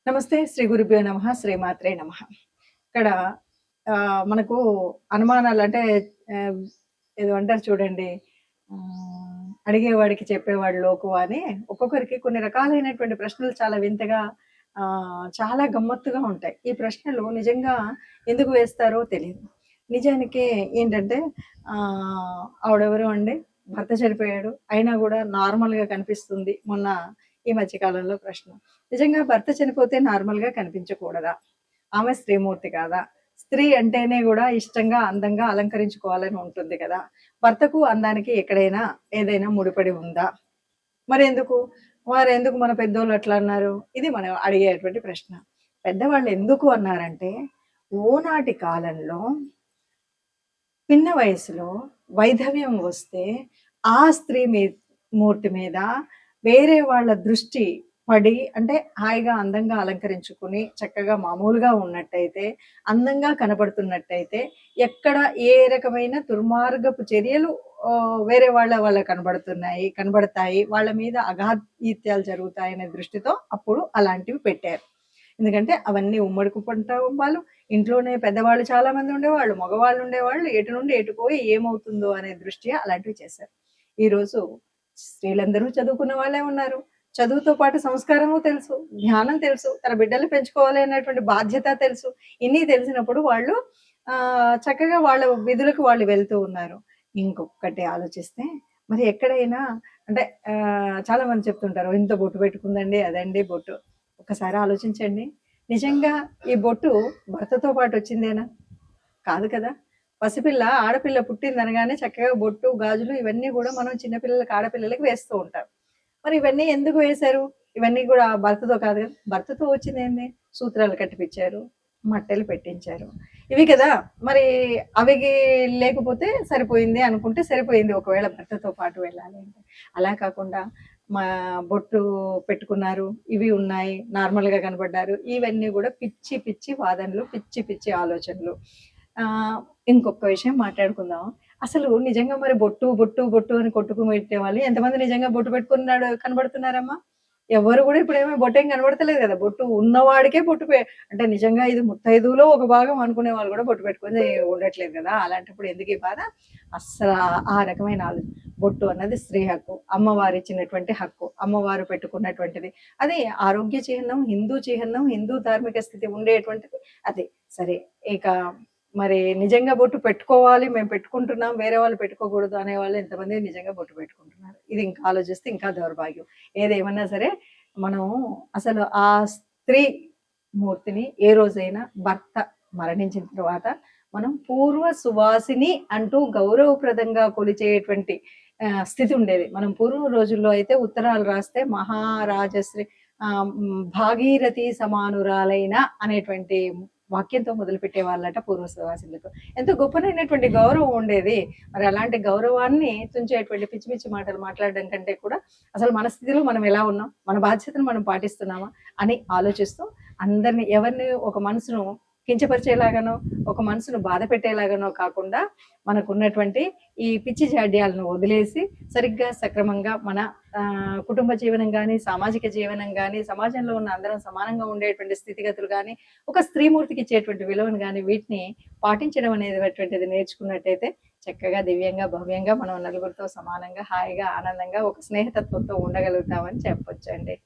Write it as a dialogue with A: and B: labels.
A: నమస్తే. శ్రీ గురుభ్యో నమః. శ్రీమాత్రే నమః. ఇక్కడ మనకు అనుమానాలు అంటే ఆహ్, ఏదో అంటారు చూడండి. అడిగేవాడికి చెప్పేవాడు లోకువ అని ఒక్కొక్కరికి కొన్ని రకాలైనటువంటి ప్రశ్నలు చాలా వింతగా చాలా గమ్మత్తుగా ఉంటాయి. ఈ ప్రశ్నలు నిజంగా ఎందుకు వేస్తారో తెలీదు. నిజానికి ఏంటంటే ఆవిడెవరు అండి? భర్త చనిపోయాడు. అయినా గూడా నార్మల్‌గా కనిపిస్తుంది. మొన్న ఈ మధ్య కాలంలో ప్రశ్న. నిజంగా భర్త చనిపోతే నార్మల్‌గా కనిపించకూడదా? ఆమె స్త్రీమూర్తి కాదా? స్త్రీ అంటేనే గూడా ఇష్టంగా, అందంగా అలంకరించుకోవాలని ఉంటుంది కదా! భర్తకు అందానికి ఎక్కడైనా ఏదైనా ముడిపడి ఉందా? మరెందుకు? మరెందుకు మన పెద్దోళ్ళు అట్లా అన్నారు? ఇది మనం అడిగేటువంటి ప్రశ్న. పెద్దవాళ్ళు ఎందుకు అన్నారంటే, ఓనాటి కాలంలో పిన్న వయసులో వైధవ్యం వస్తే ఆ స్త్రీ మూర్తి మీద వేరే వాళ్ళ దృష్టి పడి, అంటే హాయిగా అందంగా అలంకరించుకుని చక్కగా మామూలుగా ఉన్నట్టయితే, అందంగా కనబడుతున్నట్టయితే, ఎక్కడ ఏ రకమైన దుర్మార్గపు చర్యలు వేరే వాళ్ళ కనబడతాయి, వాళ్ళ మీద అఘాయిత్యాలు జరుగుతాయనే దృష్టితో అప్పుడు అలాంటివి పెట్టారు. ఎందుకంటే అవన్నీ ఉమ్మడి కుటుంబాలు, ఇంట్లోనే పెద్దవాళ్ళు చాలా మంది ఉండేవాళ్ళు, మగవాళ్ళు ఉండేవాళ్ళు, ఎటు నుండి ఎటు పోయి ఏమవుతుందో అనే దృష్ట్యా అలాంటివి చేశారు. ఈరోజు స్త్రీలందరూ చదువుకున్న వాళ్ళే ఉన్నారు. చదువుతో పాటు సంస్కారము తెలుసు, జ్ఞానం తెలుసు, తన బిడ్డలు పెంచుకోవాలి అనేటువంటి బాధ్యత తెలుసు. ఇన్ని తెలిసినప్పుడు వాళ్ళు చక్కగా వాళ్ళ విధులకు వాళ్ళు వెళ్తూ ఉన్నారు. ఇంకొకటి ఆలోచిస్తే మరి ఎక్కడైనా అంటే చాలా మంది చెప్తుంటారు, ఇంత బొట్టు పెట్టుకుందండి, అదండి బొట్టు. ఒకసారి ఆలోచించండి. నిజంగా ఈ బొట్టు భర్తతో పాటు వచ్చిందేనా? కాదు కదా! పసిపిల్ల, ఆడపిల్ల పుట్టిందనగానే చక్కగా బొట్టు, గాజులు ఇవన్నీ కూడా మనం చిన్నపిల్లలకి, ఆడపిల్లలకి వేస్తూ ఉంటాం. మరి ఇవన్నీ ఎందుకు వేశారు? ఇవన్నీ కూడా భర్తతో కాదు కదా! భర్తతో వచ్చిందేంది? సూత్రాలు కట్టిపిచ్చారు, మట్టెలు పెట్టించారు. ఇవి కదా! మరి అవి లేకపోతే సరిపోయింది అనుకుంటే సరిపోయింది, ఒకవేళ భర్తతో పాటు వెళ్ళాలి అంటే. అలా కాకుండా మా బొట్టు పెట్టుకున్నారు, ఇవి ఉన్నాయి, నార్మల్‌గా కనపడ్డారు. ఇవన్నీ కూడా పిచ్చి పిచ్చి వాదనలు, పిచ్చి పిచ్చి ఆలోచనలు. ఇంకొక విషయం మాట్లాడుకుందాం. అసలు నిజంగా మరి బొట్టు, బొట్టు, బొట్టు అని కొట్టుకుని పెట్టేవాళ్ళు ఎంతమంది నిజంగా బొట్టు పెట్టుకున్నాడు కనబడుతున్నారమ్మా? ఎవరు కూడా ఇప్పుడేమో బొట్టేం కనబడతలేదు కదా! బొట్టు ఉన్నవాడికే బొట్టు అంటే నిజంగా ఇది ముత్తైదువులో ఒక భాగం అనుకునే వాళ్ళు కూడా బొట్టు పెట్టుకొని ఉండట్లేదు కదా! అలాంటప్పుడు ఎందుకు ఈ బాధ? అస్సలు ఆ రకమైన ఆలోచన. బొట్టు అన్నది స్త్రీ హక్కు, అమ్మవారు ఇచ్చినటువంటి హక్కు, అమ్మవారు పెట్టుకున్నటువంటిది. అది ఆరోగ్య చిహ్నం, హిందూ చిహ్నం, హిందూ ధార్మిక స్థితి ఉండేటువంటిది అది. సరే, ఇక మరి నిజంగా బొట్టు పెట్టుకోవాలి, మేము పెట్టుకుంటున్నాం, వేరే వాళ్ళు పెట్టుకోకూడదు అనేవాళ్ళు ఎంతమంది నిజంగా బొట్టు పెట్టుకుంటున్నారు? ఇది ఇంకా ఆలోచిస్తే ఇంకా దౌర్భాగ్యం. ఏదేమన్నా సరే మనం అసలు ఆ స్త్రీ మూర్తిని ఏ రోజైనా భర్త మరణించిన తర్వాత మనం పూర్వ సువాసిని అంటూ గౌరవప్రదంగా కొలిచేటువంటి స్థితి ఉండేది. మనం పూర్వం రోజుల్లో అయితే ఉత్తరాలు రాస్తే మహారాజశ్రీ భాగీరథి సమానురాలైన అనేటువంటి వాక్యంతో మొదలుపెట్టే వాళ్ళట పూర్వ సువాసినులకు. ఎంతో గొప్పనైనటువంటి గౌరవం ఉండేది. మరి అలాంటి గౌరవాన్ని తుంచేటువంటి పిచ్చి పిచ్చి మాటలు మాట్లాడడం కంటే కూడా అసలు మన స్థితిలో మనం ఎలా ఉన్నాం, మన బాధ్యతను మనం పాటిస్తున్నామా అని ఆలోచిస్తూ అందరిని, ఎవరిని ఒక మనసును కించపరిచేలాగానో, ఒక మనసును బాధ పెట్టేలాగానో కాకుండా మనకున్నటువంటి ఈ పిచ్చి జాడ్యాలను వదిలేసి సరిగ్గా సక్రమంగా మన కుటుంబ జీవనం కానీ, సామాజిక జీవనం కానీ, సమాజంలో ఉన్న అందరం సమానంగా ఉండేటువంటి స్థితిగతులు కానీ, ఒక స్త్రీమూర్తికి ఇచ్చేటువంటి విలువను కానీ వీటిని పాటించడం అనేటువంటిది నేర్చుకున్నట్టయితే చక్కగా దివ్యంగా, భవ్యంగా మనం నలుగురితో సమానంగా, హాయిగా, ఆనందంగా ఒక స్నేహితత్వంతో ఉండగలుగుతామని చెప్పొచ్చండి.